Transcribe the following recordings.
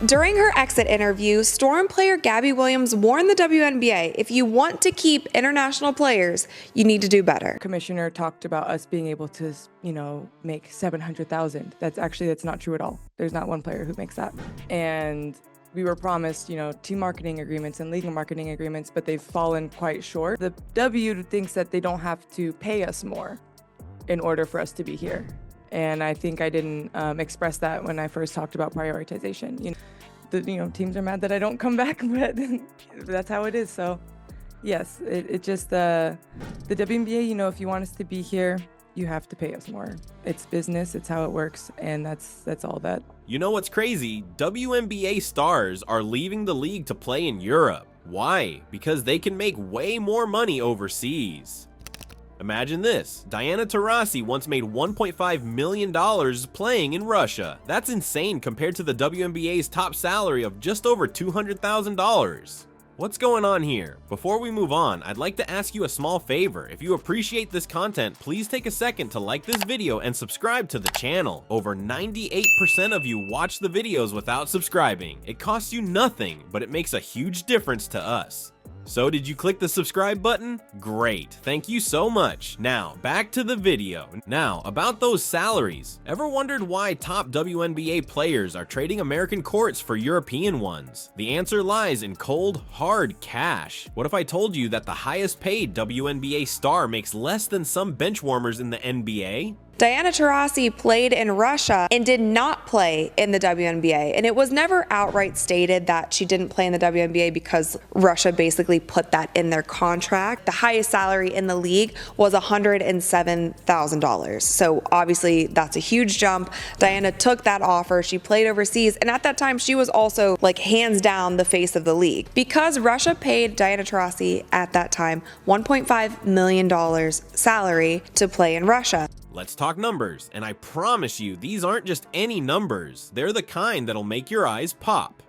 During her exit interview, Storm player Gabby Williams warned the WNBA, if you want to keep international players, you need to do better. Commissioner talked about us being able to, make 700,000. That's not true at all. There's not one player who makes that. And we were promised, team marketing agreements and league marketing agreements, but they've fallen quite short. The W thinks that they don't have to pay us more in order for us to be here. And I think I didn't express that when I first talked about prioritization. Teams are mad that I don't come back, but that's how it is. So, yes, it just the WNBA. If you want us to be here, you have to pay us more. It's business. It's how it works, and that's all that. You know what's crazy? WNBA stars are leaving the league to play in Europe. Why? Because they can make way more money overseas. Imagine this, Diana Taurasi once made $1.5 million playing in Russia. That's insane compared to the WNBA's top salary of just over $200,000. What's going on here? Before we move on, I'd like to ask you a small favor. If you appreciate this content, please take a second to like this video and subscribe to the channel. Over 98% of you watch the videos without subscribing. It costs you nothing, but it makes a huge difference to us. So did you click the subscribe button? Great, thank you so much. Now, back to the video. Now, about those salaries. Ever wondered why top WNBA players are trading American courts for European ones? The answer lies in cold, hard cash. What if I told you that the highest paid WNBA star makes less than some bench warmers in the NBA? Diana Taurasi played in Russia and did not play in the WNBA. And it was never outright stated that she didn't play in the WNBA because Russia basically put that in their contract. The highest salary in the league was $107,000. So obviously that's a huge jump. Diana took that offer. She played overseas. And at that time, she was also hands down the face of the league. Because Russia paid Diana Taurasi at that time $1.5 million salary to play in Russia. Let's talk numbers, and I promise you, these aren't just any numbers. They're the kind that'll make your eyes pop.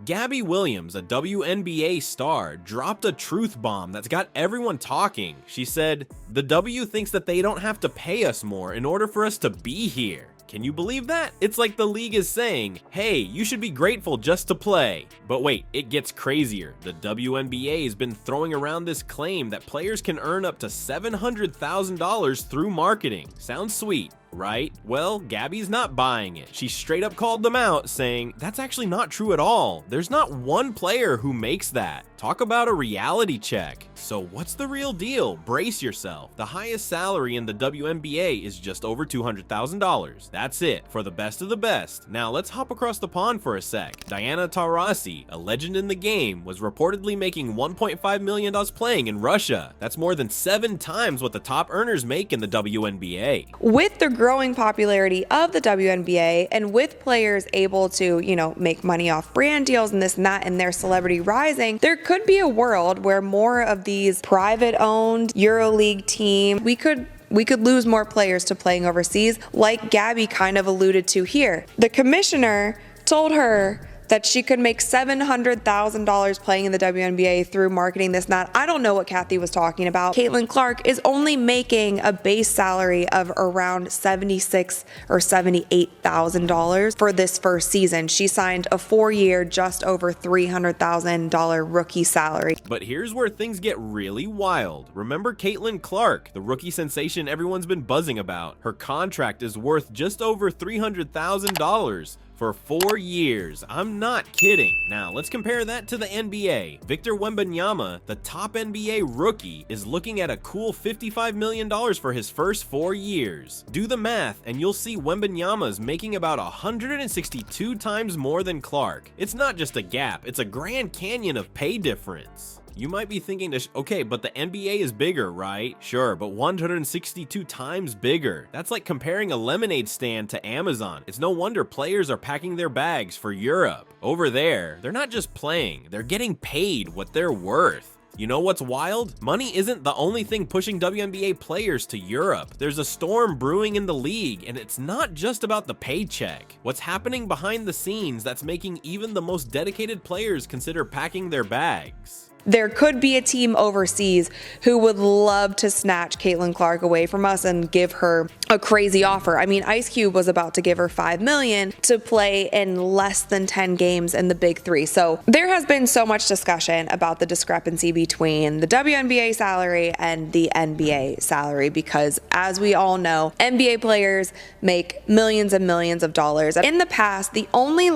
Gabby Williams, a WNBA star, dropped a truth bomb that's got everyone talking. She said, "The W thinks that they don't have to pay us more in order for us to be here." Can you believe that? It's like the league is saying, hey, you should be grateful just to play. But wait, it gets crazier. The WNBA has been throwing around this claim that players can earn up to $700,000 through marketing. Sounds sweet, right? Well, Gabby's not buying it. She straight up called them out, saying, that's actually not true at all. There's not one player who makes that. Talk about a reality check. So what's the real deal? Brace yourself. The highest salary in the WNBA is just over $200,000. That's it, for the best of the best. Now let's hop across the pond for a sec. Diana Taurasi, a legend in the game, was reportedly making $1.5 million playing in Russia. That's more than 7 times what the top earners make in the WNBA. With the growing popularity of the WNBA and with players able to, make money off brand deals and this and that and their celebrity rising, there could be a world where more of these private-owned EuroLeague teams, we could lose more players to playing overseas, like Gabby kind of alluded to here. The commissioner told her that she could make $700,000 playing in the WNBA through marketing this and that. I don't know what Kathy was talking about. Caitlin Clark is only making a base salary of around $76,000 or $78,000 for this first season. She signed a 4-year, just over $300,000 rookie salary. But here's where things get really wild. Remember Caitlin Clark, the rookie sensation everyone's been buzzing about? Her contract is worth just over $300,000. For 4 years. I'm not kidding. Now, let's compare that to the NBA. Victor Wembanyama, the top NBA rookie, is looking at a cool $55 million for his first 4 years. Do the math, and you'll see Wembanyama's making about 162 times more than Clark. It's not just a gap, it's a Grand Canyon of pay difference. You might be thinking, okay, but the NBA is bigger, right? Sure, but 162 times bigger. That's like comparing a lemonade stand to Amazon. It's no wonder players are packing their bags for Europe. Over there, they're not just playing, they're getting paid what they're worth. You know what's wild? Money isn't the only thing pushing WNBA players to Europe. There's a storm brewing in the league, and it's not just about the paycheck. What's happening behind the scenes that's making even the most dedicated players consider packing their bags? there could be a team overseas who would love to snatch Caitlin Clark away from us and give her a crazy offer. I mean, Ice Cube was about to give her $5 million to play in less than 10 games in the Big Three. So there has been so much discussion about the discrepancy between the WNBA salary and the NBA salary, because as we all know, NBA players make millions and millions of dollars. In the past, the only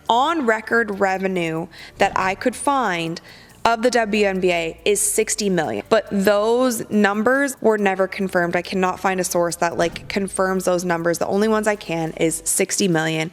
on record revenue that I could find of the WNBA is 60 million. But those numbers were never confirmed. I cannot find a source that confirms those numbers. The only ones I can is 60 million.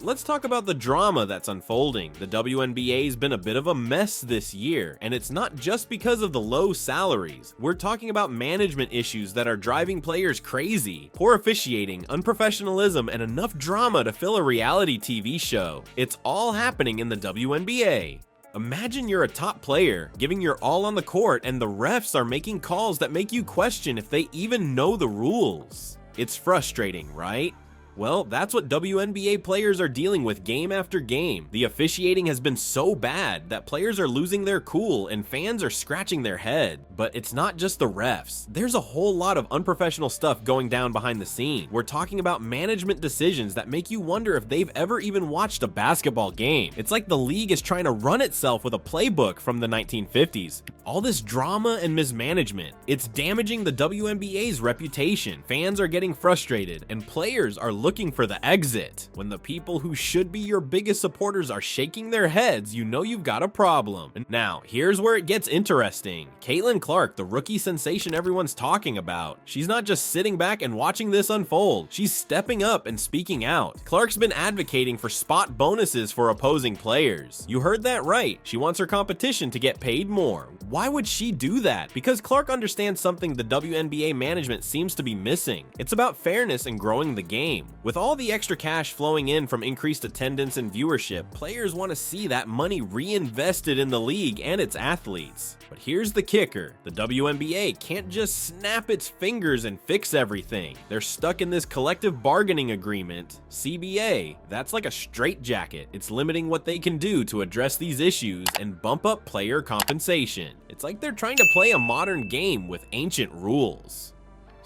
Let's talk about the drama that's unfolding. The WNBA's been a bit of a mess this year, and it's not just because of the low salaries. We're talking about management issues that are driving players crazy, poor officiating, unprofessionalism, and enough drama to fill a reality TV show. It's all happening in the WNBA. Imagine you're a top player, giving your all on the court, and the refs are making calls that make you question if they even know the rules. It's frustrating, right? Well, that's what WNBA players are dealing with game after game. The officiating has been so bad that players are losing their cool and fans are scratching their head. But it's not just the refs. There's a whole lot of unprofessional stuff going down behind the scene. We're talking about management decisions that make you wonder if they've ever even watched a basketball game. It's like the league is trying to run itself with a playbook from the 1950s. All this drama and mismanagement, it's damaging the WNBA's reputation. Fans are getting frustrated and players are looking for the exit. When the people who should be your biggest supporters are shaking their heads, you know you've got a problem. Now, here's where it gets interesting. Caitlin Clark, the rookie sensation everyone's talking about. She's not just sitting back and watching this unfold. She's stepping up and speaking out. Clark's been advocating for spot bonuses for opposing players. You heard that right. She wants her competition to get paid more. Why would she do that? Because Clark understands something the WNBA management seems to be missing. It's about fairness and growing the game. With all the extra cash flowing in from increased attendance and viewership, players want to see that money reinvested in the league and its athletes. But here's the kicker. The WNBA can't just snap its fingers and fix everything. They're stuck in this collective bargaining agreement, CBA. That's like a straitjacket. It's limiting what they can do to address these issues and bump up player compensation. It's like they're trying to play a modern game with ancient rules.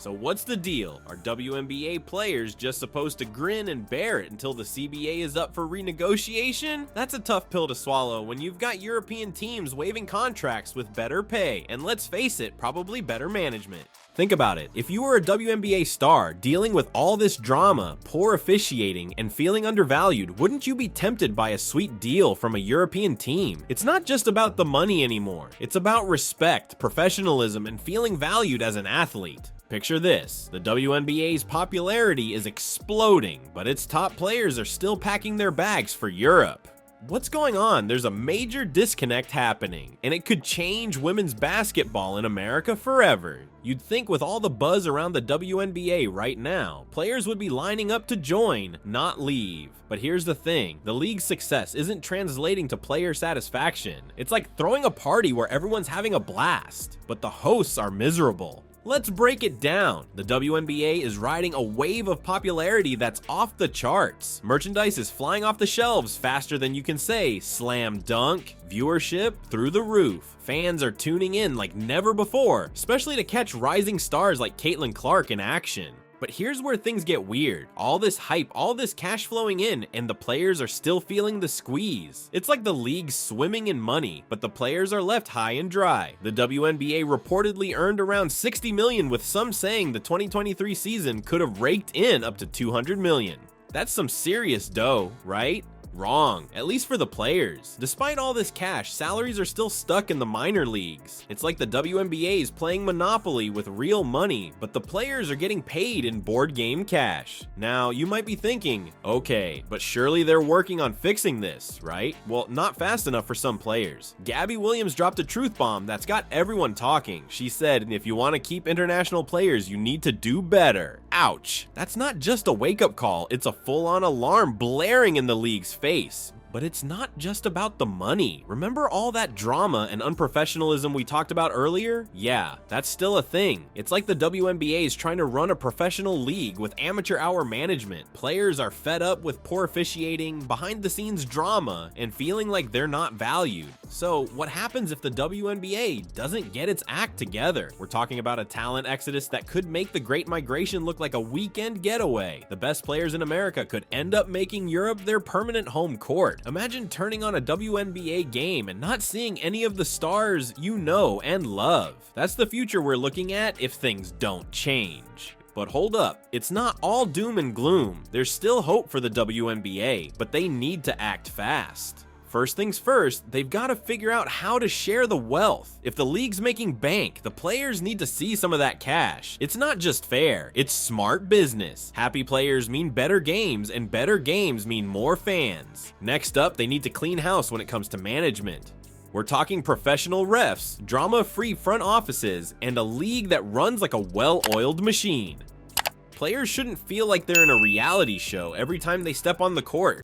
So what's the deal? Are WNBA players just supposed to grin and bear it until the CBA is up for renegotiation? That's a tough pill to swallow when you've got European teams waiving contracts with better pay, and let's face it, probably better management. Think about it. If you were a WNBA star dealing with all this drama, poor officiating, and feeling undervalued, wouldn't you be tempted by a sweet deal from a European team? It's not just about the money anymore. It's about respect, professionalism, and feeling valued as an athlete. Picture this, the WNBA's popularity is exploding, but its top players are still packing their bags for Europe. What's going on? There's a major disconnect happening, and it could change women's basketball in America forever. You'd think with all the buzz around the WNBA right now, players would be lining up to join, not leave. But here's the thing, the league's success isn't translating to player satisfaction. It's like throwing a party where everyone's having a blast, but the hosts are miserable. Let's break it down. The WNBA is riding a wave of popularity that's off the charts. Merchandise is flying off the shelves faster than you can say slam dunk. Viewership through the roof. Fans are tuning in like never before, especially to catch rising stars like Caitlin Clark in action. But here's where things get weird. All this hype, all this cash flowing in, and the players are still feeling the squeeze. It's like the league's swimming in money, but the players are left high and dry. The WNBA reportedly earned around $60 million, with some saying the 2023 season could have raked in up to $200 million. That's some serious dough, right? Wrong, at least for the players. Despite all this cash, salaries are still stuck in the minor leagues. It's like the WNBA is playing Monopoly with real money, but the players are getting paid in board game cash. Now, you might be thinking, okay, but surely they're working on fixing this, right? Well, not fast enough for some players. Gabby Williams dropped a truth bomb that's got everyone talking. She said, if you want to keep international players, you need to do better. Ouch. That's not just a wake-up call, it's a full-on alarm blaring in the league's face. But it's not just about the money. Remember all that drama and unprofessionalism we talked about earlier? Yeah, that's still a thing. It's like the WNBA is trying to run a professional league with amateur hour management. Players are fed up with poor officiating, behind the scenes drama, and feeling like they're not valued. So what happens if the WNBA doesn't get its act together? We're talking about a talent exodus that could make the Great Migration look like a weekend getaway. The best players in America could end up making Europe their permanent home court. Imagine turning on a WNBA game and not seeing any of the stars you know and love. That's the future we're looking at if things don't change. But hold up, it's not all doom and gloom. There's still hope for the WNBA, but they need to act fast. First things first, they've got to figure out how to share the wealth. If the league's making bank, the players need to see some of that cash. It's not just fair, it's smart business. Happy players mean better games, and better games mean more fans. Next up, they need to clean house when it comes to management. We're talking professional refs, drama-free front offices, and a league that runs like a well-oiled machine. Players shouldn't feel like they're in a reality show every time they step on the court.